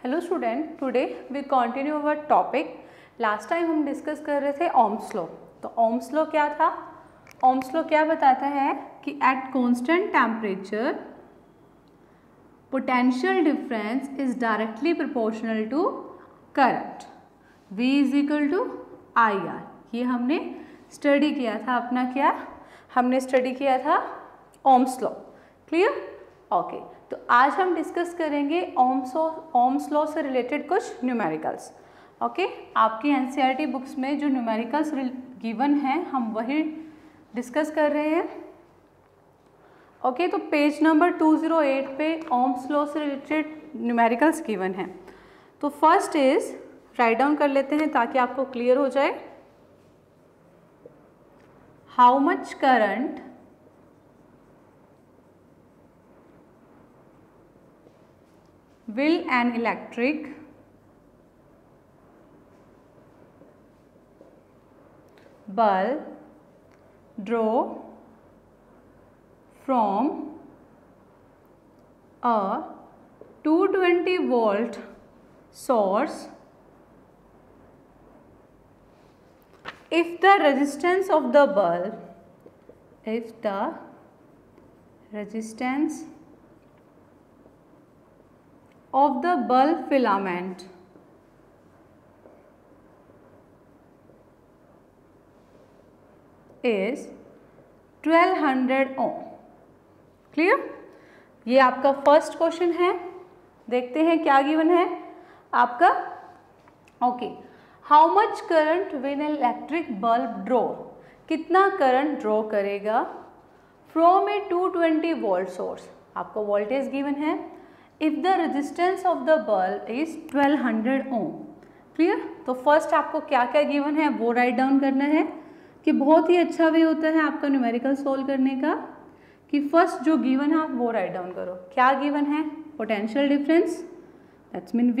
Hello student, today we continue our topic. Last time हम discuss कर रहे थे ओम्स लॉ। तो ओम्स लॉ क्या था? ओम्स लॉ क्या बताता है कि at constant temperature potential difference is directly proportional to current, V is equal to IR। ये हमने स्टडी किया था। अपना क्या हमने स्टडी किया था? Ohm's law. क्लियर? ओके, तो आज हम डिस्कस करेंगे ओम्स लॉ से रिलेटेड कुछ न्यूमेरिकल्स। ओके, आपकी एनसीईआरटी बुक्स में जो न्यूमेरिकल्स गिवन हैं हम वही डिस्कस कर रहे हैं। ओके, तो पेज नंबर 208 पे ओम्स लॉ से रिलेटेड न्यूमेरिकल्स गिवन हैं। तो फर्स्ट इज, राइट डाउन कर लेते हैं ताकि आपको क्लियर हो जाए। How much current will an electric bulb draw from a 220 volt source if the resistance of the bulb filament is 1200 ohm। Clear? ये आपका फर्स्ट क्वेश्चन है। देखते हैं क्या गिवन है आपका। Okay, how much current will an electric bulb draw, कितना current draw करेगा फ्रॉम ए 220 वोल्ट सोर्स। आपको वोल्टेज गिवन है। If the resistance of the bulb is 1200 ohm. Clear? तो फर्स्ट आपको क्या क्या गिवन है वो राइट डाउन करना है। कि बहुत ही अच्छा वे होता है आपका न्यूमेरिकल सोल्व करने का कि फर्स्ट जो गिवन है आप वो राइट डाउन करो। क्या गिवन है? Potential difference, that's mean V।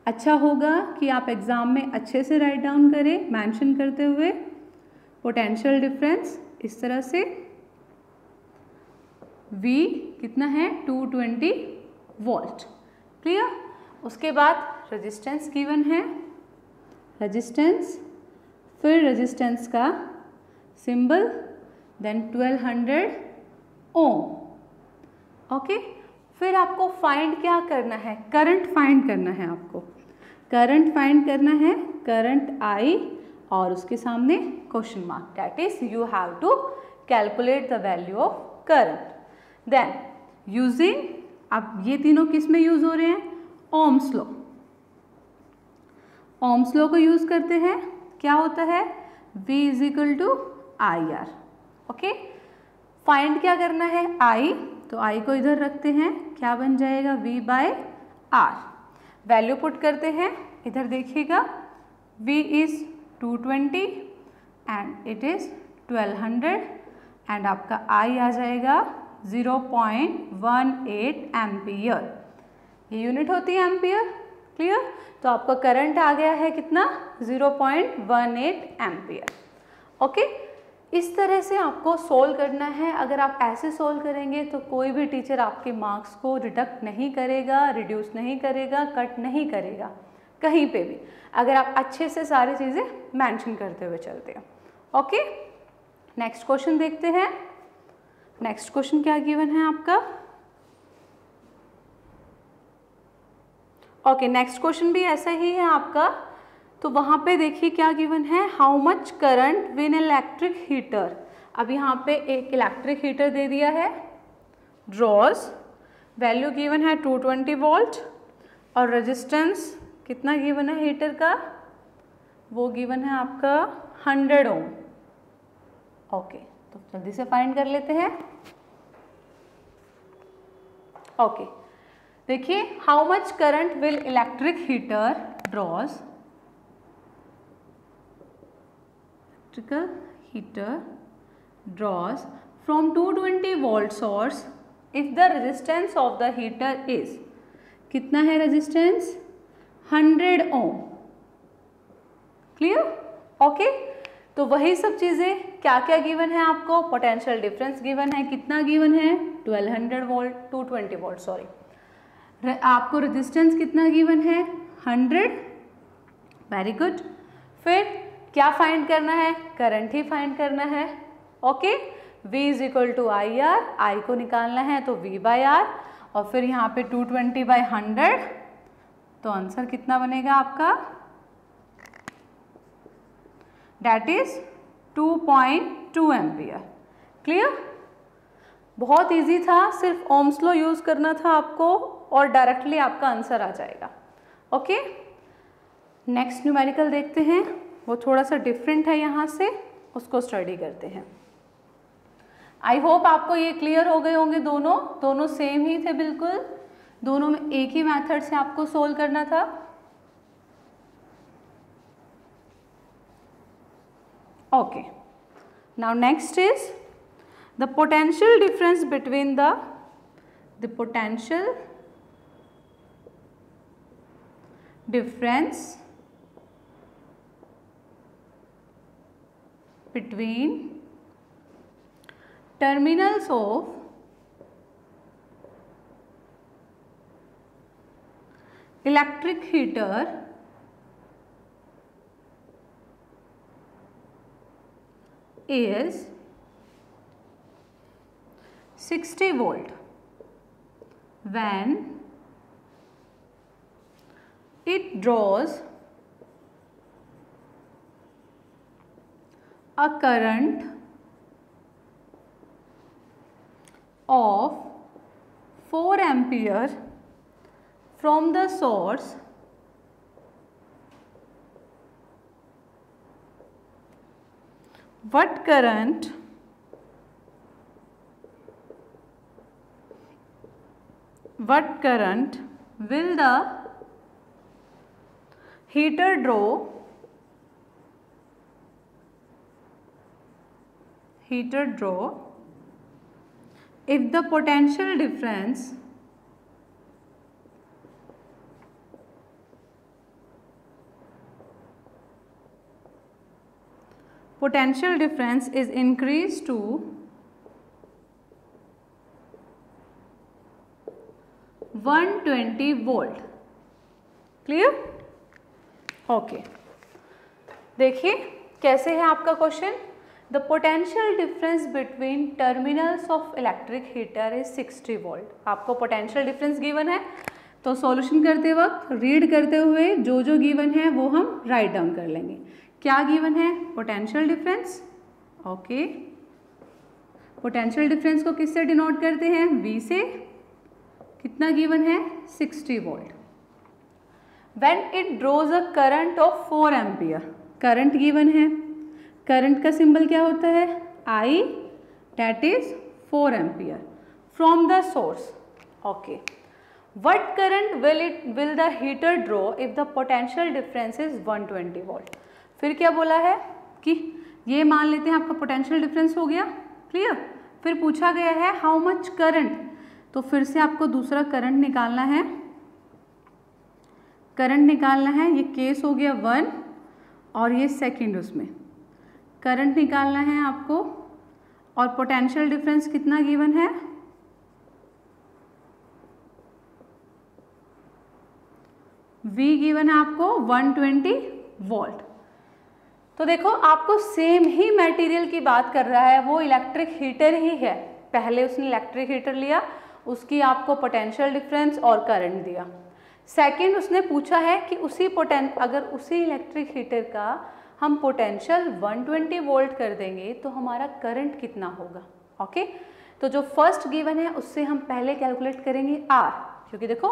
अच्छा होगा कि आप एग्जाम में अच्छे से राइट डाउन करें मेंशन करते हुए पोटेंशियल डिफरेंस इस तरह से। V कितना है? 220 वोल्ट। क्लियर? उसके बाद रेजिस्टेंस गिवन है, रेजिस्टेंस, फिर रेजिस्टेंस का सिंबल, देन 1200 ओम। ओके, फिर आपको फाइंड क्या करना है? करंट फाइंड करना है। आपको करंट फाइंड करना है, करंट I, और उसके सामने question mark, that is you have to calculate the value of current. Then using, अब ये तीनों किस में यूज हो रहे हैं? Ohm's law. ओम्स लॉ को यूज करते हैं। क्या होता है? V is equal to IR। Okay, find क्या करना है? I, तो I को इधर रखते हैं, क्या बन जाएगा? V by R। Value put करते हैं, इधर देखिएगा, V is 220 and it is 1200 and आपका I आ जाएगा 0.18 एम्पियर। ये यूनिट होती है एम्पियर। क्लियर? तो आपका करंट आ गया है कितना? 0.18 एम्पियर। ओके, इस तरह से आपको सोल्व करना है। अगर आप ऐसे सोल्व करेंगे तो कोई भी टीचर आपके मार्क्स को डिडक्ट नहीं करेगा, रिड्यूस नहीं करेगा, कट नहीं करेगा कहीं पे भी, अगर आप अच्छे से सारी चीज़ें मेंशन करते हुए चलते हैं। ओके, नेक्स्ट क्वेश्चन देखते हैं। नेक्स्ट क्वेश्चन क्या गिवन है आपका? ओके, नेक्स्ट क्वेश्चन भी ऐसा ही है आपका। तो वहाँ पे देखिए क्या गिवन है, how much current win electric heater. अब यहाँ पे एक इलेक्ट्रिक हीटर दे दिया है, ड्रॉज, वैल्यू गिवन है 220 वोल्ट, और रेजिस्टेंस कितना गिवन है हीटर का? वो गिवन है आपका 100 ओम। ओके, तो जल्दी से फाइंड कर लेते हैं। ओके, देखिए, how much current will electric heater draws, electrical heater draws from 220 volt source if the resistance of the heater is, कितना है रेजिस्टेंस? 100 ओम। क्लियर? ओके, तो वही सब चीज़ें क्या क्या गिवन है आपको? पोटेंशियल डिफरेंस गिवन है, कितना गिवन है? 1200 वोल्ट, 220 वोल्ट सॉरी। आपको रेजिस्टेंस कितना गिवन है 100, वेरी गुड। फिर क्या फाइंड करना है, करंट ही फाइंड करना है। Okay, V is equal to I R, I को निकालना है तो V बाई आर, और फिर यहाँ पे 220 बाई 100, तो आंसर कितना बनेगा आपका, डेट इज 2.2 एम्पियर। क्लियर, बहुत इजी था, सिर्फ ओम्स लॉ यूज करना था आपको और डायरेक्टली आपका आंसर आ जाएगा। ओके, नेक्स्ट न्यूमेरिकल देखते हैं, वो थोड़ा सा डिफरेंट है यहाँ से, उसको स्टडी करते हैं। आई होप आपको ये क्लियर हो गए होंगे, दोनों सेम ही थे बिल्कुल, दोनों में एक ही मेथड से आपको सोल्व करना था। Okay, now next is the potential difference between the potential difference between terminals of electric heater is 60 volt when it draws a current of 4 ampere from the source what current will the heater draw if the potential difference is increased to 120 volt. Clear, okay, देखिए कैसे है आपका question. The potential difference between terminals of electric heater is 60 volt. आपको potential difference given है, तो solution करते वक्त read करते हुए जो जो गिवन है वो हम राइट डाउन कर लेंगे। क्या गिवन है, potential difference. Okay, potential difference को किससे डिनोट करते हैं, V से। कितना गिवन है, 60 volt. When it draws a current of 4 ampere, current given है, करंट का सिंबल क्या होता है, I, that is 4 ampere from the source. Okay, what current will the heater draw if the potential difference is 120 volt. फिर क्या बोला है कि ये मान लेते हैं आपका पोटेंशियल डिफरेंस हो गया। क्लियर, फिर पूछा गया है हाउ मच करंट, तो फिर से आपको दूसरा करंट निकालना है, ये केस हो गया 1 और ये सेकंड, उसमें करंट निकालना है आपको। और पोटेंशियल डिफरेंस कितना गिवन है, V गिवन है आपको 120 वोल्ट। तो देखो आपको सेम ही मटेरियल की बात कर रहा है, वो इलेक्ट्रिक हीटर ही है। पहले उसने इलेक्ट्रिक हीटर लिया, उसकी आपको पोटेंशियल डिफरेंस और करंट दिया। सेकंड उसने पूछा है कि अगर उसी इलेक्ट्रिक हीटर का हम पोटेंशियल 120 वोल्ट कर देंगे तो हमारा करंट कितना होगा। ओके, तो जो फर्स्ट गिवन है उससे हम पहले कैलकुलेट करेंगे R, क्योंकि देखो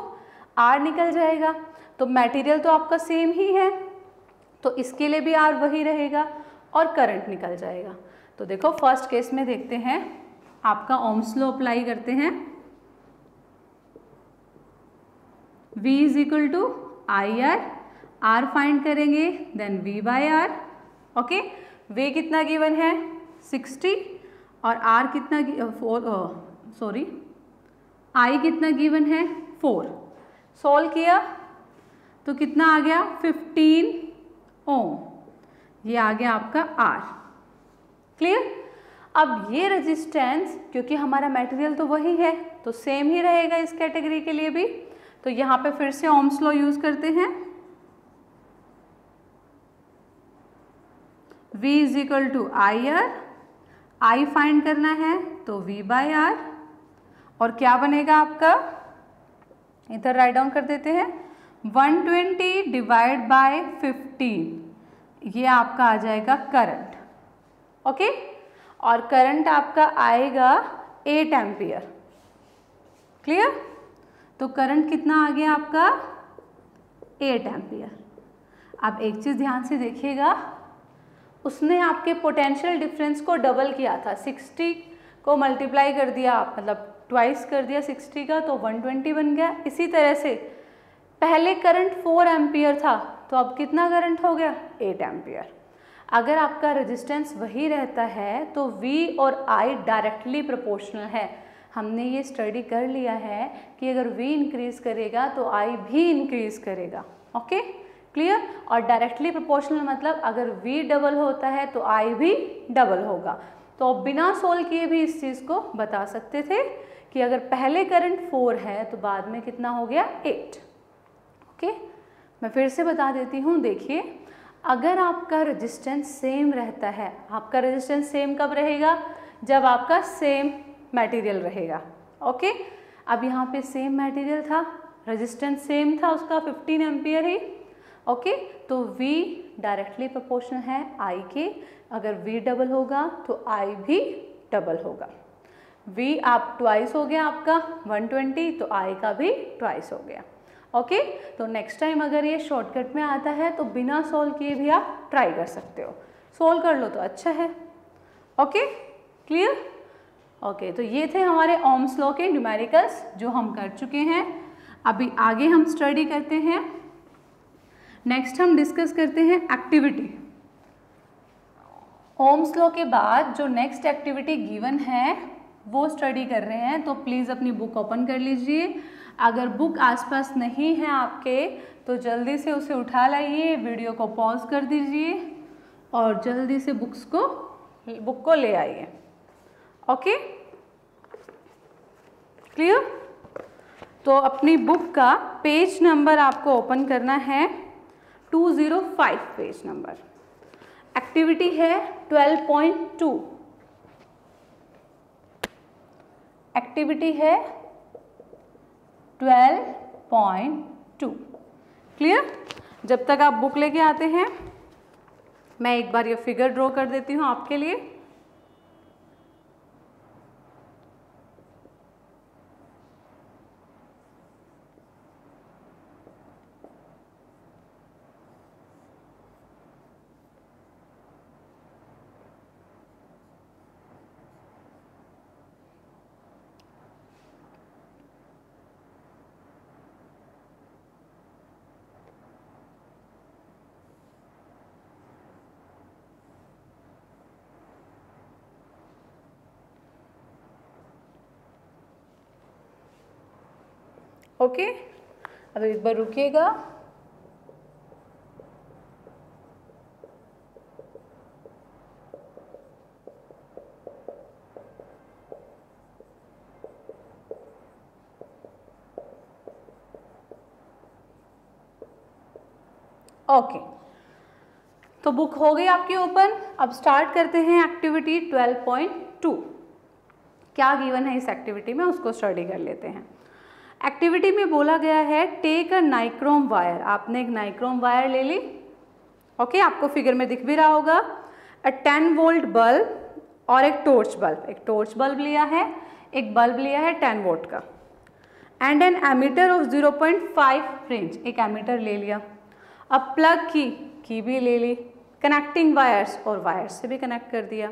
R निकल जाएगा, तो मटेरियल तो आपका सेम ही है, तो इसके लिए भी R वही रहेगा और करंट निकल जाएगा। तो देखो फर्स्ट केस में देखते हैं, आपका ओम्स लॉ अप्लाई करते हैं। V is equal to I R, R find करेंगे, then V by R। Okay, V कितना गिवन है 60 और R कितना I कितना गिवन है 4। सॉल्व किया तो कितना आ गया 15 ओम, ये आ गया आपका R। क्लियर, अब ये रेजिस्टेंस, क्योंकि हमारा मटेरियल तो वही है तो सेम ही रहेगा इस कैटेगरी के लिए भी, तो यहाँ पे फिर से ओम्स लॉ यूज करते हैं। V is equal to I R, I find करना है तो V बाय आर, और क्या बनेगा आपका, इधर राइट डाउन कर देते हैं, 120 डिवाइड बाय 15, ये आपका आ जाएगा करंट। ओके, और करंट आपका आएगा 8 एम्पियर। क्लियर? तो करंट कितना आ गया आपका, 8 एम्पियर। अब एक चीज़ ध्यान से देखिएगा, उसने आपके पोटेंशियल डिफरेंस को डबल किया था, 60 को मल्टीप्लाई कर दिया, मतलब ट्वाइस कर दिया 60 का, तो 120 बन गया। इसी तरह से पहले करंट 4 एम्पियर था, तो अब कितना करंट हो गया, 8 एम्पियर। अगर आपका रेजिस्टेंस वही रहता है तो V और I डायरेक्टली प्रोपोर्शनल है। हमने ये स्टडी कर लिया है कि अगर V इंक्रीज करेगा तो I भी इंक्रीज करेगा। Okay, clear? और डायरेक्टली प्रोपोर्शनल मतलब अगर V डबल होता है तो I भी डबल होगा। तो बिना सोल्व किए भी इस चीज़ को बता सकते थे कि अगर पहले करंट 4 है तो बाद में कितना हो गया, 8। ओके, मैं फिर से बता देती हूँ। देखिए, अगर आपका रेजिस्टेंस सेम रहता है, आपका रेजिस्टेंस सेम कब रहेगा, जब आपका सेम मटेरियल रहेगा। ओके, अब यहाँ पे सेम मटेरियल था, रेजिस्टेंस सेम था उसका 15 एम्पियर ही। ओके, तो V डायरेक्टली प्रोपोर्शनल है I के, अगर V डबल होगा तो I भी डबल होगा। V आप ट्वाइस हो गया आपका 120, तो I का भी ट्वाइस हो गया। ओके, तो नेक्स्ट टाइम अगर ये शॉर्टकट में आता है तो बिना सॉल्व किए भी आप ट्राई कर सकते हो, सॉल्व कर लो तो अच्छा है। Okay, clear? ओके, तो ये थे हमारे ओम्स लॉ के न्यूमेरिकल्स जो हम कर चुके हैं। अभी आगे हम स्टडी करते हैं, नेक्स्ट हम डिस्कस करते हैं एक्टिविटी। ओम्स लॉ के बाद जो नेक्स्ट एक्टिविटी गिवन है वो स्टडी कर रहे हैं, तो प्लीज़ अपनी बुक ओपन कर लीजिए। अगर बुक आसपास नहीं है आपके तो जल्दी से उसे उठा लाइए, वीडियो को पॉज कर दीजिए और जल्दी से बुक को ले आइए। Okay, clear? तो अपनी बुक का पेज नंबर आपको ओपन करना है 205 पेज नंबर। एक्टिविटी है 12.2, एक्टिविटी है 12.2। क्लियर? जब तक आप बुक लेके आते हैं मैं एक बार ये फिगर ड्रॉ कर देती हूँ आपके लिए। ओके, अब एक बार रुकिएगा। ओके, तो बुक हो गई आपकी ओपन। अब स्टार्ट करते हैं एक्टिविटी 12.2। क्या गिवन है इस एक्टिविटी में उसको स्टडी कर लेते हैं। एक्टिविटी में बोला गया है टेक अ नाइक्रोम वायर। आपने एक नाइक्रोम वायर ले ली। ओके, आपको फिगर में दिख भी रहा होगा। अ 10 वोल्ट बल्ब और एक टॉर्च बल्ब। एक टॉर्च बल्ब लिया है, एक बल्ब लिया है 10 वोल्ट का, and an ammeter of 0.5 range. एक एमीटर ले लिया। अब प्लग की भी ले ली, कनेक्टिंग वायर्स और वायर्स से भी कनेक्ट कर दिया।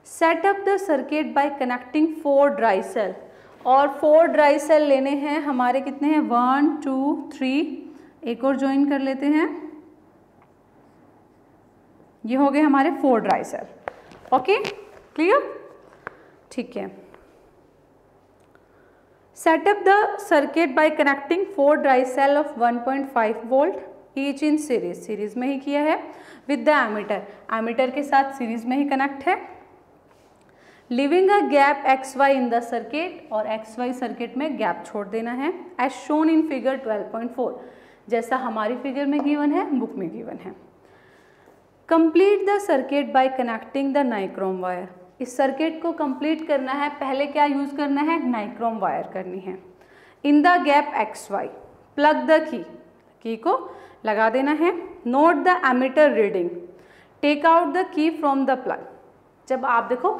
Set up the circuit by connecting 4 dry cell. और 4 ड्राई सेल लेने हैं हमारे, कितने हैं, 1 2 3, एक और ज्वाइन कर लेते हैं। ये हो गए हमारे 4 ड्राई सेल। Okay, clear? ठीक है। Set up the circuit by connecting 4 dry cell of 1.5 volt each in series. Series में ही किया है विद द एमीटर। एमीटर के साथ सीरीज में ही कनेक्ट है। Leaving a gap X Y in the circuit, और एक्स वाई सर्किट में गैप छोड़ देना है एज शोन इन फिगर 12.4, जैसा हमारी फिगर में गिवन है, बुक में गिवन है। Complete the circuit by connecting the nichrome wire. इस सर्किट को कंप्लीट करना है, पहले क्या यूज करना है, नाइक्रोम वायर करनी है। In the gap X Y plug the key को लगा देना है। Note the ammeter reading, take out the key from the plug. जब आप देखो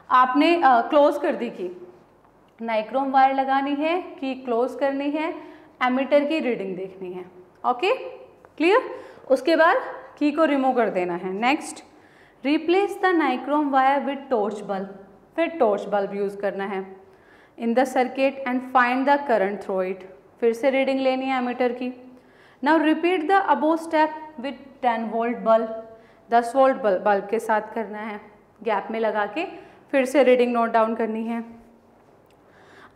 आपने क्लोज कर दी की, नाइक्रोम वायर लगानी है, की क्लोज करनी है, एमीटर की रीडिंग देखनी है। Okay clear. उसके बाद की को रिमूव कर देना है। Next, replace the nichrome wire with torch bulb, फिर टॉर्च बल्ब यूज़ करना है in the circuit and find the current through it. फिर से रीडिंग लेनी है एमीटर की। Now repeat the above step with 10 volt bulb, 10 volt bulb के साथ करना है, गैप में लगा के फिर से रीडिंग नोट डाउन करनी है।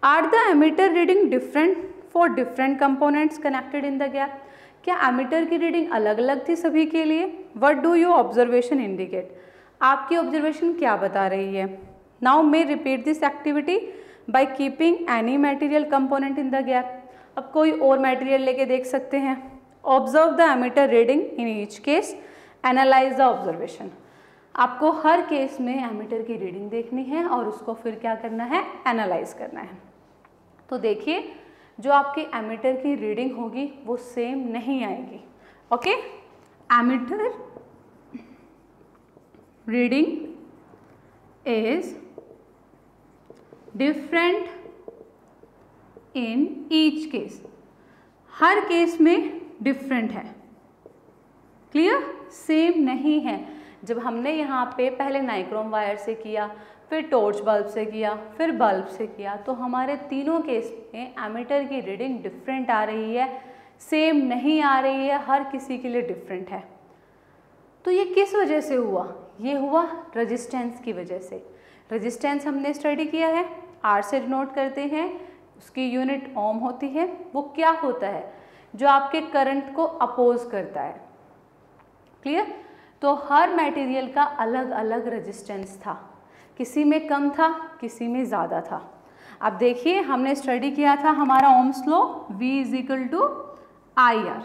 Are the ammeter reading different for different components connected in the gap, क्या एमीटर की रीडिंग अलग अलग थी सभी के लिए? What do your observation indicate, आपकी ऑब्जर्वेशन क्या बता रही है? Now may repeat this activity by keeping any material component in the gap. अब कोई और मटेरियल लेके देख सकते हैं। Observe the ammeter reading in each case, analyse the observation. आपको हर केस में एमीटर की रीडिंग देखनी है और उसको फिर क्या करना है, एनालाइज करना है। तो देखिए जो आपकी एमीटर की रीडिंग होगी वो सेम नहीं आएगी। Okay, ammeter reading is different in each case, हर केस में डिफरेंट है। क्लियर, सेम नहीं है। जब हमने यहाँ पे पहले नाइक्रोम वायर से किया, फिर टॉर्च बल्ब से किया, फिर बल्ब से किया, तो हमारे तीनों केस में एमीटर की रीडिंग डिफरेंट आ रही है, सेम नहीं आ रही है, हर किसी के लिए डिफरेंट है। तो ये किस वजह से हुआ? ये हुआ रेजिस्टेंस की वजह से। रेजिस्टेंस हमने स्टडी किया है, आर से डिनोट करते हैं, उसकी यूनिट ओम होती है। वो क्या होता है? जो आपके करंट को अपोज करता है। क्लियर। तो हर मटेरियल का अलग अलग रेजिस्टेंस था, किसी में कम था, किसी में ज़्यादा था। अब देखिए हमने स्टडी किया था हमारा ओम्स लॉ V = IR।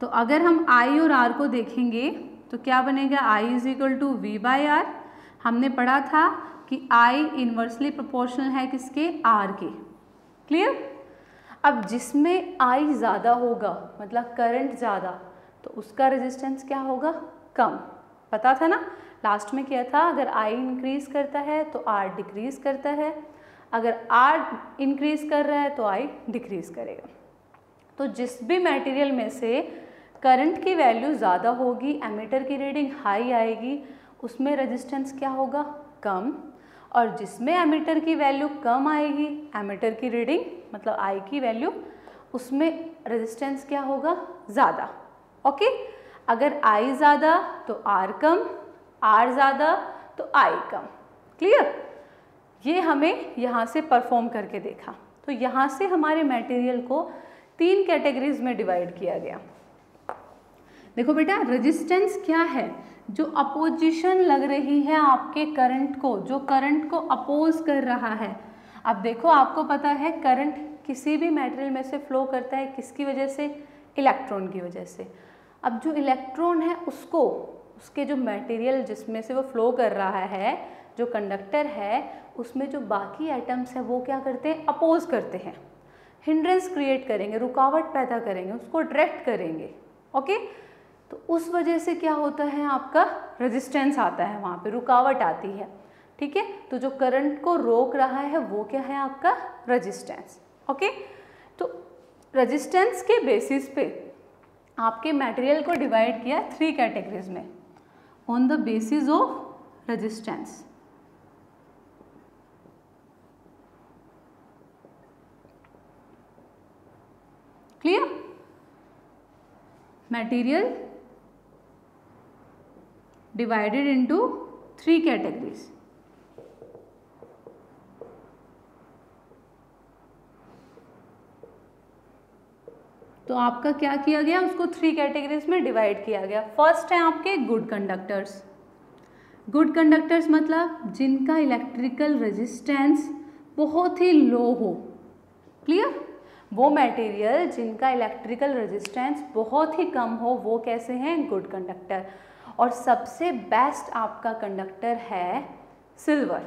तो अगर हम I और R को देखेंगे तो क्या बनेगा, I = V/R। हमने पढ़ा था कि I इन्वर्सली प्रोपोर्शनल है किसके, R के। क्लियर। अब जिसमें I ज़्यादा होगा मतलब करंट ज़्यादा, तो उसका रेजिस्टेंस क्या होगा, कम। पता था ना, लास्ट में क्या था, अगर I इंक्रीज करता है तो R डिक्रीज करता है, अगर R इंक्रीज कर रहा है तो I डिक्रीज करेगा। तो जिस भी मटेरियल में से करंट की वैल्यू ज़्यादा होगी, एमीटर की रीडिंग हाई आएगी, उसमें रेजिस्टेंस क्या होगा, कम। और जिसमें एमीटर की वैल्यू कम आएगी, एमीटर की रीडिंग मतलब I की वैल्यू, उसमें रेजिस्टेंस क्या होगा, ज़्यादा। ओके, अगर I ज़्यादा तो R कम, R ज़्यादा तो I कम। क्लियर। ये हमें यहाँ से परफॉर्म करके देखा। तो यहाँ से हमारे मटेरियल को 3 कैटेगरीज में डिवाइड किया गया। देखो बेटा, रेजिस्टेंस क्या है, जो अपोजिशन लग रही है आपके करंट को, जो करंट को अपोज कर रहा है। अब देखो आपको पता है करंट किसी भी मटेरियल में से फ्लो करता है, किसकी वजह से, इलेक्ट्रॉन की वजह से। अब जो इलेक्ट्रॉन है उसको, उसके जो मटेरियल जिसमें से वो फ्लो कर रहा है, जो कंडक्टर है, उसमें जो बाकी एटम्स है वो क्या करते हैं, अपोज करते हैं, हिंड्रेंस क्रिएट करेंगे, रुकावट पैदा करेंगे, उसको डायरेक्ट करेंगे। ओके, तो उस वजह से क्या होता है, आपका रेजिस्टेंस आता है, वहाँ पे रुकावट आती है। ठीक है, तो जो करंट को रोक रहा है वो क्या है, आपका रेजिस्टेंस। ओके, तो रेजिस्टेंस के बेसिस पे आपके मटेरियल को डिवाइड किया 3 कैटेगरीज में, on the basis of resistance. Clear. Material divided into 3 categories. तो आपका क्या किया गया, उसको 3 कैटेगरीज में डिवाइड किया गया। फर्स्ट है आपके गुड कंडक्टर्स, गुड कंडक्टर्स मतलब जिनका इलेक्ट्रिकल रेजिस्टेंस बहुत ही लो हो। क्लियर? वो मटेरियल जिनका इलेक्ट्रिकल रेजिस्टेंस बहुत ही कम हो वो कैसे हैं? Good conductor. और सबसे बेस्ट आपका कंडक्टर है सिल्वर।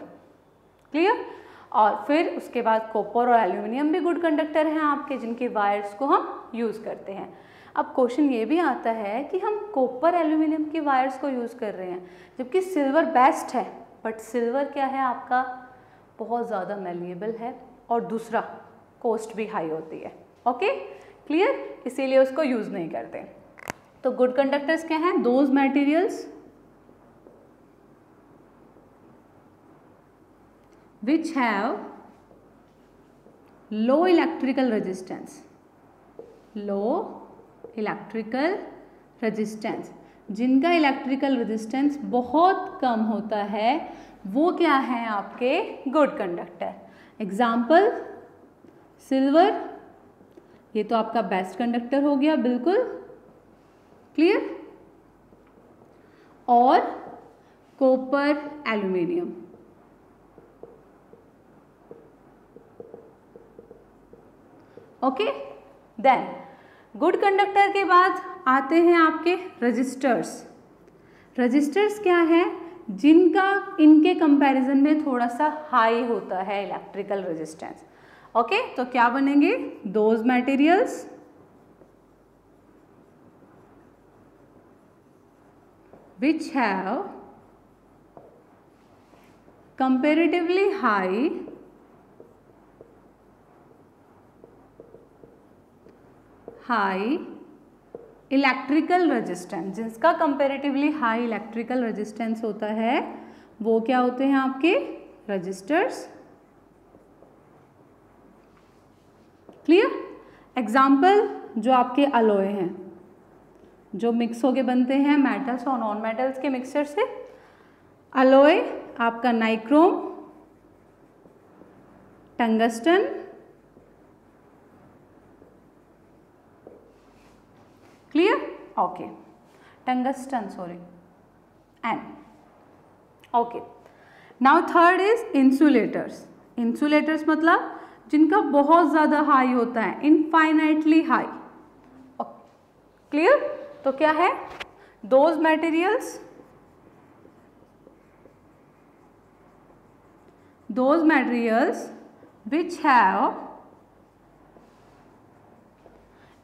क्लियर? और फिर उसके बाद कॉपर और एल्यूमिनियम भी गुड कंडक्टर हैं आपके, जिनके वायर्स को हम यूज़ करते हैं। अब क्वेश्चन ये भी आता है कि हम कॉपर एल्यूमिनियम के वायर्स को यूज़ कर रहे हैं जबकि सिल्वर बेस्ट है, बट सिल्वर क्या है आपका? बहुत ज़्यादा मैलिएबल है और दूसरा कॉस्ट भी हाई होती है। Okay, clear? इसीलिए उसको यूज़ नहीं करते। तो गुड कंडक्टर्स क्या हैं? Those materials which have low electrical resistance, low electrical resistance, जिनका इलेक्ट्रिकल रेजिस्टेंस बहुत कम होता है वो क्या है आपके? Good conductor. एग्जाम्पल सिल्वर, ये तो आपका बेस्ट कंडक्टर हो गया, बिल्कुल क्लियर। और copper aluminium, okay. Then good conductor के बाद आते हैं आपके रजिस्टर्स। रजिस्टर्स क्या है? जिनका इनके कंपैरिजन में थोड़ा सा हाई होता है इलेक्ट्रिकल रेजिस्टेंस। ओके, तो क्या बनेंगे? Those materials which have comparatively high electrical resistance, जिसका कंपेरेटिवली हाई इलेक्ट्रिकल रेजिस्टेंस होता है वो क्या होते हैं आपके? रजिस्टर्स। क्लियर? एग्जाम्पल जो आपके अलॉय हैं, जो मिक्स होके बनते हैं मेटल्स और नॉन मेटल्स के मिक्सचर से। अलॉय आपका nichrome, tungsten, clear? Okay, tungsten, sorry, and okay. Now third is insulators. Insulators मतलब जिनका बहुत ज़्यादा हाई होता है, इनफाइनाइटली हाई। क्लियर? तो क्या है? Those materials which have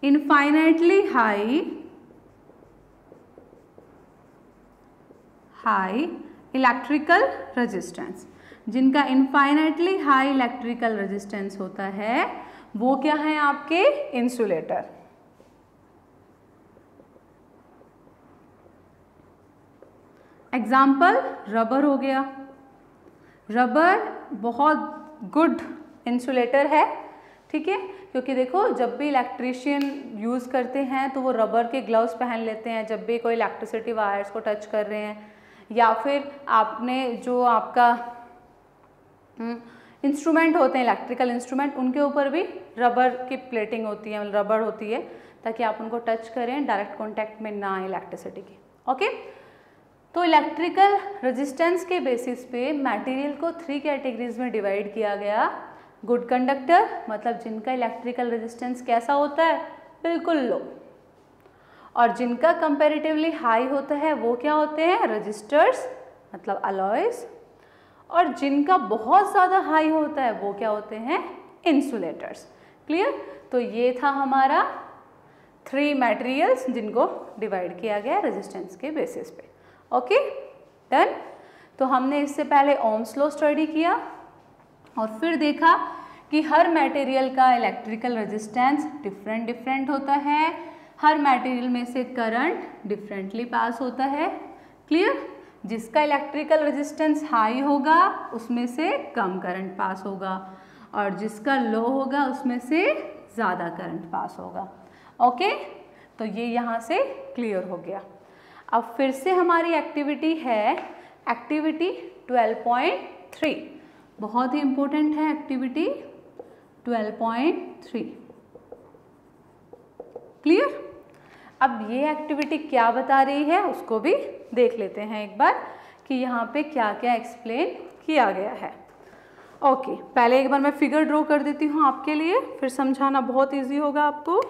infinitely high electrical resistance, जिनका इनफाइनाइटली हाई इलेक्ट्रिकल रेजिस्टेंस होता है वो क्या है आपके? इंसुलेटर। एग्जाम्पल रबर हो गया। रबर बहुत गुड इंसुलेटर है, ठीक है, क्योंकि देखो जब भी इलेक्ट्रीशियन यूज़ करते हैं तो वो रबर के ग्लव्स पहन लेते हैं जब भी कोई इलेक्ट्रिसिटी वायर्स को टच कर रहे हैं, या फिर आपने जो आपका इंस्ट्रूमेंट होते हैं इलेक्ट्रिकल इंस्ट्रूमेंट, उनके ऊपर भी रबर की प्लेटिंग होती है, रबर होती है, ताकि आप उनको टच करें डायरेक्ट कॉन्टैक्ट में ना आए इलेक्ट्रिसिटी की। ओके, तो इलेक्ट्रिकल रेजिस्टेंस के बेसिस पे मटेरियल को 3 कैटेगरीज में डिवाइड किया गया। गुड कंडक्टर मतलब जिनका इलेक्ट्रिकल रेजिस्टेंस कैसा होता है? बिल्कुल लो। और जिनका कंपैरेटिवली हाई होता है वो क्या होते हैं? रजिस्टर्स मतलब अलॉयज। और जिनका बहुत ज़्यादा हाई होता है वो क्या होते हैं? इंसुलेटर्स। क्लियर? तो ये था हमारा 3 मटेरियल्स जिनको डिवाइड किया गया रेजिस्टेंस के बेसिस पे। Okay, done. तो हमने इससे पहले ओम्स लॉ स्टडी किया और फिर देखा कि हर मटेरियल का इलेक्ट्रिकल रेजिस्टेंस डिफरेंट होता है, हर मटेरियल में से करंट डिफरेंटली पास होता है। क्लियर? जिसका इलेक्ट्रिकल रेजिस्टेंस हाई होगा उसमें से कम करंट पास होगा और जिसका लो होगा उसमें से ज़्यादा करंट पास होगा। ओके, तो ये यहाँ से क्लियर हो गया। अब फिर से हमारी एक्टिविटी है एक्टिविटी 12.3, बहुत ही इम्पोर्टेंट है एक्टिविटी 12.3। क्लियर? अब ये एक्टिविटी क्या बता रही है उसको भी देख लेते हैं एक बार कि यहाँ पे क्या क्या एक्सप्लेन किया गया है। ओके, पहले एक बार मैं फिगर ड्रॉ कर देती हूँ आपके लिए, फिर समझाना बहुत इजी होगा आपको।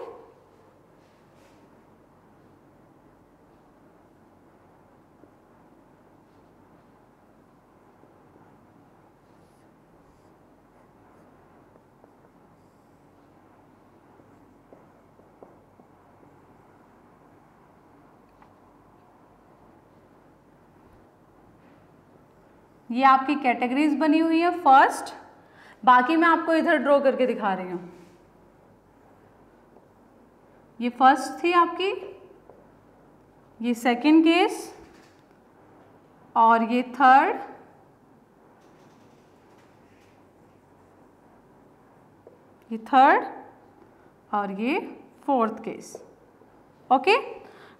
ये आपकी कैटेगरीज बनी हुई है फर्स्ट, बाकी मैं आपको इधर ड्रॉ करके दिखा रही हूँ। ये फर्स्ट थी आपकी, ये सेकंड केस, और ये थर्ड, ये थर्ड, और ये फोर्थ केस। ओके,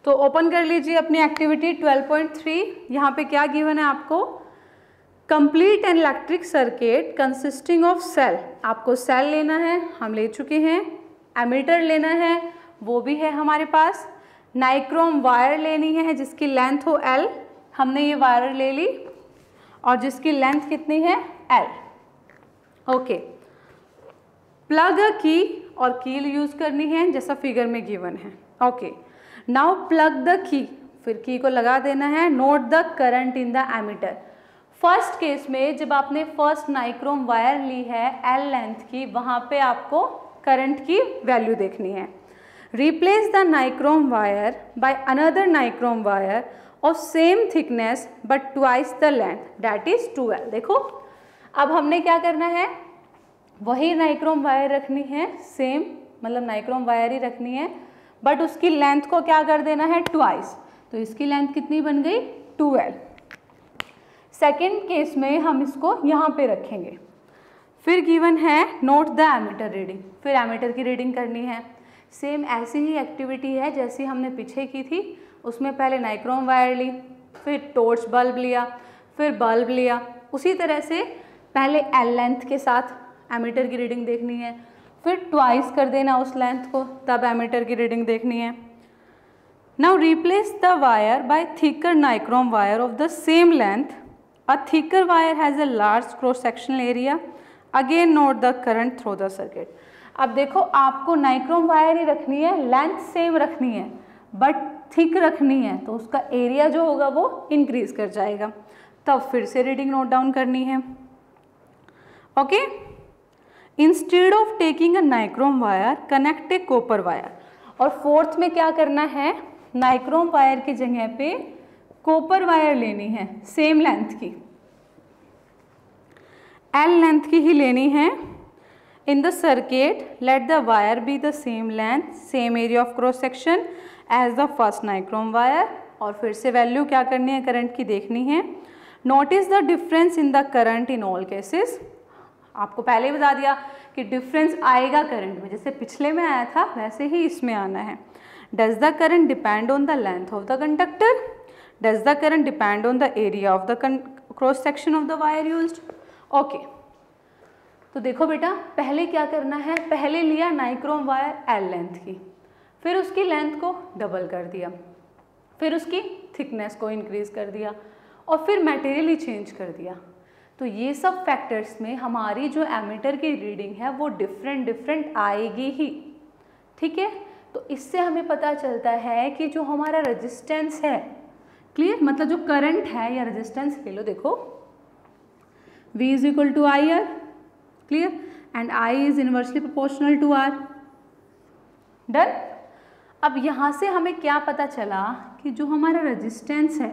तो ओपन कर लीजिए अपनी एक्टिविटी 12.3। यहाँ पे क्या गिवन है आपको, complete an electric circuit consisting of cell. आपको सेल लेना है, हम ले चुके हैं। एमीटर लेना है, वो भी है हमारे पास। नाइक्रोम वायर लेनी है जिसकी लेंथ हो L, हमने ये वायर ले ली, और जिसकी लेंथ कितनी है L। ओके, प्लग अ की और कील यूज करनी है जैसा फिगर में गिवन है। ओके, नाउ प्लग द की, फिर की को लगा देना है। Note the current in the ammeter. First case में जब आपने फर्स्ट नाइक्रोम वायर ली है L लेंथ की, वहाँ पे आपको करंट की वैल्यू देखनी है। Replace the nichrome wire by another nichrome wire of same thickness but twice the length, that is 2L। देखो, अब हमने क्या करना है, वही नाइक्रोम वायर रखनी है, सेम मतलब नाइक्रोम वायर ही रखनी है, बट उसकी लेंथ को क्या कर देना है, ट्वाइस। तो इसकी लेंथ कितनी बन गई, 2L। सेकेंड केस में हम इसको यहाँ पे रखेंगे। फिर गिवन है नोट द एमीटर रीडिंग, फिर एमीटर की रीडिंग करनी है। सेम ऐसी ही एक्टिविटी है जैसी हमने पीछे की थी। उसमें पहले नाइक्रोम वायर ली, फिर टॉर्च बल्ब लिया, फिर बल्ब लिया। उसी तरह से पहले L लेंथ के साथ एमीटर की रीडिंग देखनी है, फिर ट्वाइस कर देना उस लेंथ को, तब एमीटर की रीडिंग देखनी है। Now replace the wire by thicker nichrome wire of the same length. A thicker wire has a large cross sectional area. Again note the current through the circuit. अब देखो, आपको nichrome wire ही रखनी है, length same रखनी है, but thick रखनी है, तो उसका एरिया जो होगा वो इंक्रीज कर जाएगा। तब फिर से रीडिंग नोट डाउन करनी है। Okay, instead of taking a nichrome wire connect A copper wire. और फोर्थ में क्या करना है, नाइक्रोम वायर की जगह पे कॉपर वायर लेनी है, सेम लेंथ की, L लेंथ की ही लेनी है। In the circuit let the wire be the same length, same area of cross section as the first nichrome wire. और फिर से वैल्यू क्या करनी है, करंट की देखनी है। Notice the difference in the current in all cases. आपको पहले ही बता दिया कि डिफरेंस आएगा करंट में, जैसे पिछले में आया था वैसे ही इसमें आना है। Does the current depend on the length of the conductor? Does the current depend on the area of the cross section of the wire used? Okay. तो देखो बेटा, पहले क्या करना है, पहले लिया नाइक्रोम वायर L लेंथ की, फिर उसकी लेंथ को डबल कर दिया, फिर उसकी थिकनेस को इंक्रीज कर दिया, और फिर मटेरियल ही चेंज कर दिया। तो ये सब फैक्टर्स में हमारी जो एमीटर की रीडिंग है वो डिफरेंट आएगी ही। ठीक है, तो इससे हमें पता चलता है कि जो हमारा रेजिस्टेंस है, क्लियर, मतलब जो करंट है या रेजिस्टेंस ले लो, देखो V is equal to I R, clear, and I is inversely proportional to R। Done. अब यहाँ से हमें क्या पता चला कि जो हमारा रेजिस्टेंस है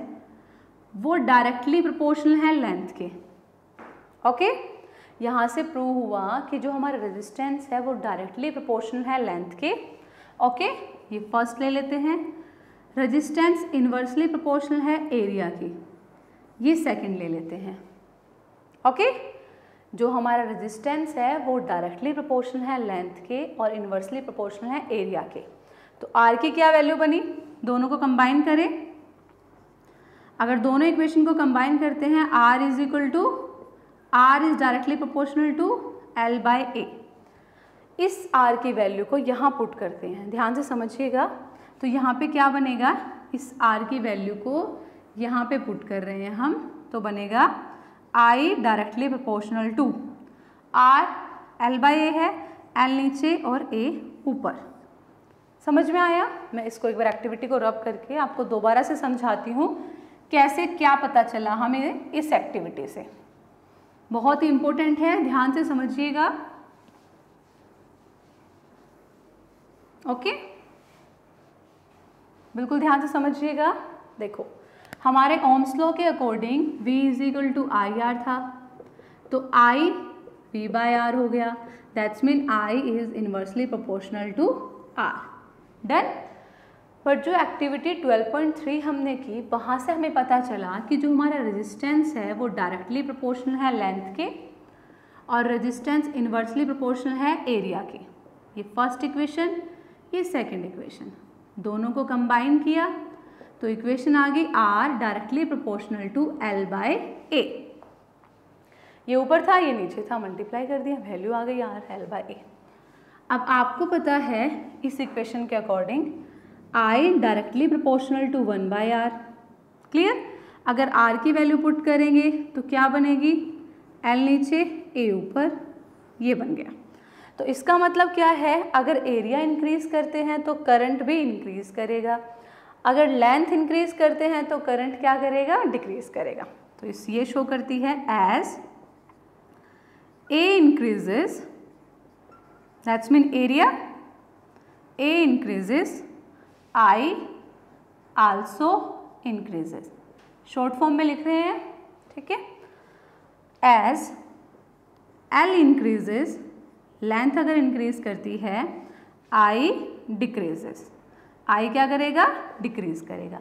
वो डायरेक्टली प्रोपोर्शनल है लेंथ के। ओके, यहाँ से प्रूव हुआ कि जो हमारा रेजिस्टेंस है वो डायरेक्टली प्रोपोर्शनल है लेंथ के। ओके, ये फर्स्ट ले लेते हैं। रेजिस्टेंस इन्वर्सली प्रोपोर्शनल है एरिया की, ये सेकंड ले लेते हैं। ओके, जो हमारा रेजिस्टेंस है वो डायरेक्टली प्रोपोर्शनल है लेंथ के और इन्वर्सली प्रोपोर्शनल है एरिया के। तो R की क्या वैल्यू बनी, दोनों को कंबाइन करें। अगर दोनों इक्वेशन को कंबाइन करते हैं, R is equal to, R is directly proportional to L by A। इस R की वैल्यू को यहाँ पुट करते हैं, ध्यान से समझिएगा। तो यहाँ पे क्या बनेगा, इस R की वैल्यू को यहाँ पे पुट कर रहे हैं हम, तो बनेगा I directly proportional to R, L by A है, L नीचे और A ऊपर। समझ में आया? मैं इसको एक बार एक्टिविटी को रब करके आपको दोबारा से समझाती हूँ कैसे क्या पता चला हमें इस एक्टिविटी से। बहुत ही इंपॉर्टेंट है, ध्यान से समझिएगा। ओके, बिल्कुल ध्यान से समझिएगा। देखो, हमारे ओम्स लॉ के according V is equal to I R था, तो I V बाय आर हो गया। That's mean I is inversely proportional to R। Done. पर जो एक्टिविटी 12.3 हमने की, वहाँ से हमें पता चला कि जो हमारा रेजिस्टेंस है वो डायरेक्टली प्रोपोर्शनल है लेंथ के, और रेजिस्टेंस इनवर्सली प्रोपोर्शनल है एरिया के। ये फर्स्ट इक्वेशन, ये सेकंड इक्वेशन, दोनों को कंबाइन किया तो इक्वेशन आ गई R directly proportional to L by A। ये ऊपर था, ये नीचे था, मल्टीप्लाई कर दिया, वैल्यू आ गई R L बाय A। अब आपको पता है इस इक्वेशन के according I directly proportional to 1 by R। Clear? अगर R की वैल्यू पुट करेंगे तो क्या बनेगी? L नीचे A ऊपर, ये बन गया। तो इसका मतलब क्या है? अगर एरिया इंक्रीज करते हैं तो करंट भी इंक्रीज करेगा, अगर लेंथ इंक्रीज करते हैं तो करंट क्या करेगा? डिक्रीज करेगा। तो इस ये शो करती है as A increases, that's mean area A increases, I also increases। Short form में लिख रहे हैं, ठीक है। As L increases, लेंथ अगर इंक्रीज करती है, I decreases, I क्या करेगा? डिक्रीज करेगा।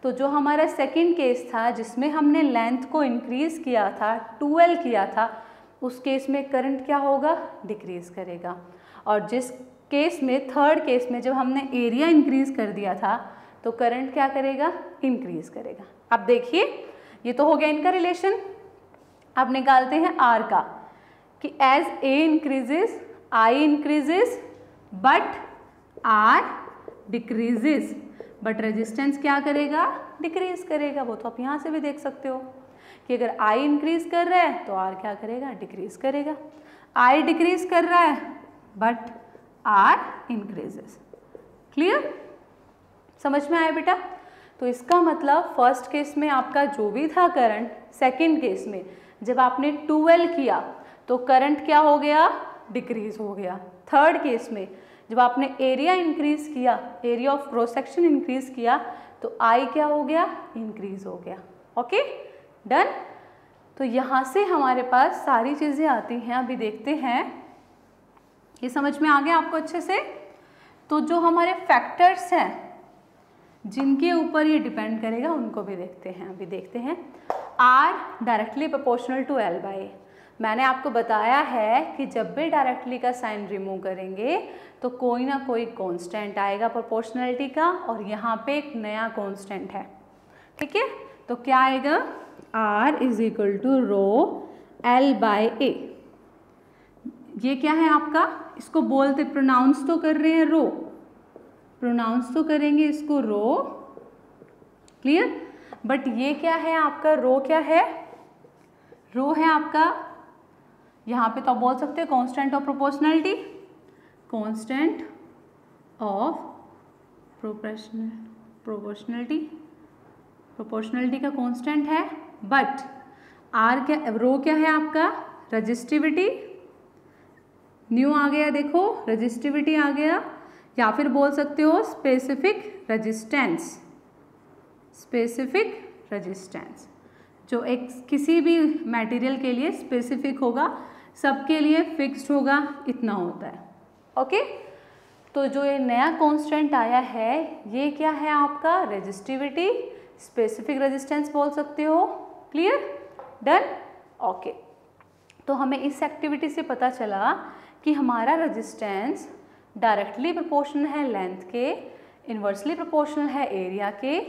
तो जो हमारा सेकंड केस था जिसमें हमने लेंथ को इंक्रीज किया था, 12 किया था, उस केस में करंट क्या होगा? डिक्रीज करेगा। और जिस केस में, थर्ड केस में, जब हमने एरिया इंक्रीज कर दिया था तो करंट क्या करेगा? इंक्रीज करेगा। अब देखिए, ये तो हो गया इनका रिलेशन। अब निकालते हैं R का, कि as A increases I increases but R decreases, but resistance क्या करेगा? डिक्रीज करेगा। वो तो आप यहाँ से भी देख सकते हो कि अगर I इंक्रीज कर रहा है तो R क्या करेगा? डिक्रीज करेगा। I डिक्रीज कर रहा है बट R इंक्रीजेस। क्लियर? समझ में आया बेटा? तो इसका मतलब फर्स्ट केस में आपका जो भी था करंट, सेकंड केस में जब आपने 12 किया तो करंट क्या हो गया? डिक्रीज हो गया। थर्ड केस में जब आपने एरिया इंक्रीज किया, area of cross section increase किया, तो I क्या हो गया? इंक्रीज हो गया। Okay, done. तो यहाँ से हमारे पास सारी चीज़ें आती हैं। अभी देखते हैं, ये समझ में आ गया आपको अच्छे से? तो जो हमारे फैक्टर्स हैं जिनके ऊपर ये डिपेंड करेगा उनको भी देखते हैं। अभी देखते हैं R directly proportional to L by A। मैंने आपको बताया है कि जब भी डायरेक्टली का साइन रिमूव करेंगे तो कोई ना कोई कांस्टेंट आएगा प्रोपोर्शनलिटी का, और यहाँ पे एक नया कांस्टेंट है, ठीक है। तो क्या आएगा? R is equal to rho L by A। ये क्या है आपका? इसको बोलते, प्रोनाउंस तो कर रहे हैं रो, प्रोनाउंस तो करेंगे इसको रो। क्लियर? बट ये क्या है आपका? रो क्या है? रो है आपका, यहाँ पे तो आप बोल सकते हैं constant of proportionality, constant of proportionality, proportionality का कांस्टेंट है। बट आर क्या, रो क्या है आपका? रजिस्टिविटी। न्यू आ गया, देखो रजिस्टिविटी आ गया, या फिर बोल सकते हो स्पेसिफिक रेजिस्टेंस। स्पेसिफिक रेजिस्टेंस जो एक किसी भी मटेरियल के लिए स्पेसिफिक होगा, सबके लिए फिक्स्ड होगा, इतना होता है। ओके, तो जो ये नया कांस्टेंट आया है ये क्या है आपका? रेजिस्टिविटी, स्पेसिफिक रेजिस्टेंस बोल सकते हो। क्लियर? डन? ओके, तो हमें इस एक्टिविटी से पता चला कि हमारा रेजिस्टेंस डायरेक्टली प्रोपोर्शनल है लेंथ के, इन्वर्सली प्रोपोर्शनल है एरिया के,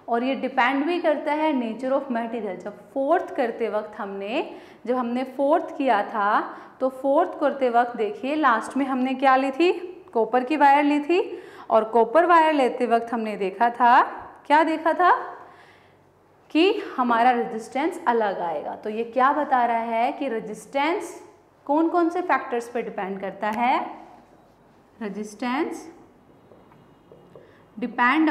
और ये डिपेंड भी करता है नेचर ऑफ मटेरियल। जब फोर्थ करते वक्त जब हमने फोर्थ किया था तो फोर्थ करते वक्त देखिए लास्ट में हमने क्या ली थी? कॉपर की वायर ली थी, और कॉपर वायर लेते वक्त हमने देखा था, क्या देखा था कि हमारा रेजिस्टेंस अलग आएगा। तो ये क्या बता रहा है कि रेजिस्टेंस कौन कौन से फैक्टर्स पे डिपेंड करता है? Resistance depend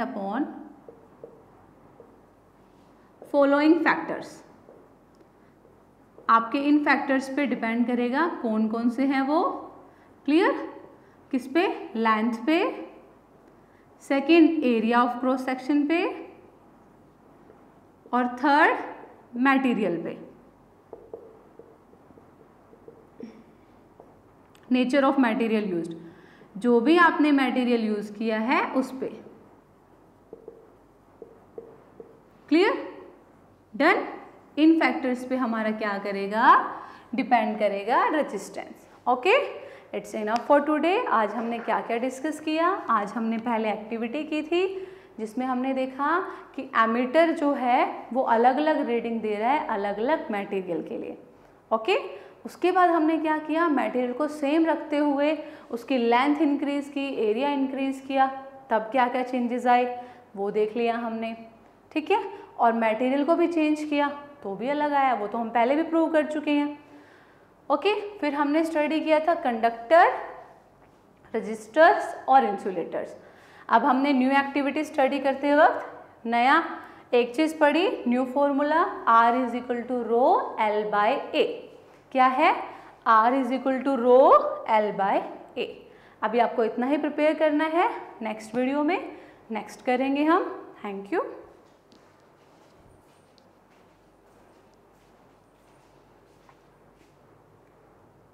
upon following factors. आपके इन फैक्टर्स पे डिपेंड करेगा, कौन कौन से हैं वो? क्लियर? किस पे? लेंथ पे, second area of cross section पे, और थर्ड मटेरियल पे, नेचर ऑफ मटेरियल यूज्ड, जो भी आपने मटेरियल यूज किया है उस पे। क्लियर? डन? इन फैक्टर्स पे हमारा क्या करेगा? डिपेंड करेगा resistance. Okay, it's enough for today. आज हमने क्या क्या डिस्कस किया? आज हमने पहले एक्टिविटी की थी जिसमें हमने देखा कि एमीटर जो है वो अलग अलग रीडिंग दे रहा है अलग अलग मटेरियल के लिए। ओके, उसके बाद हमने क्या किया? मटेरियल को सेम रखते हुए उसकी लेंथ इंक्रीज की, एरिया इंक्रीज किया, तब क्या क्या चेंजेस आए वो देख लिया हमने। ठीक है, और मटेरियल को भी चेंज किया तो भी अलग आया, वो तो हम पहले भी प्रूव कर चुके हैं। ओके, फिर हमने स्टडी किया था कंडक्टर, रजिस्टर्स और इंसुलेटर्स। अब हमने न्यू एक्टिविटी स्टडी करते वक्त नया एक चीज़ पढ़ी, new formula R is equal to rho L by A। क्या है? R is equal to rho L by A। अभी आपको इतना ही प्रिपेयर करना है, नेक्स्ट वीडियो में नेक्स्ट करेंगे हम। Thank you.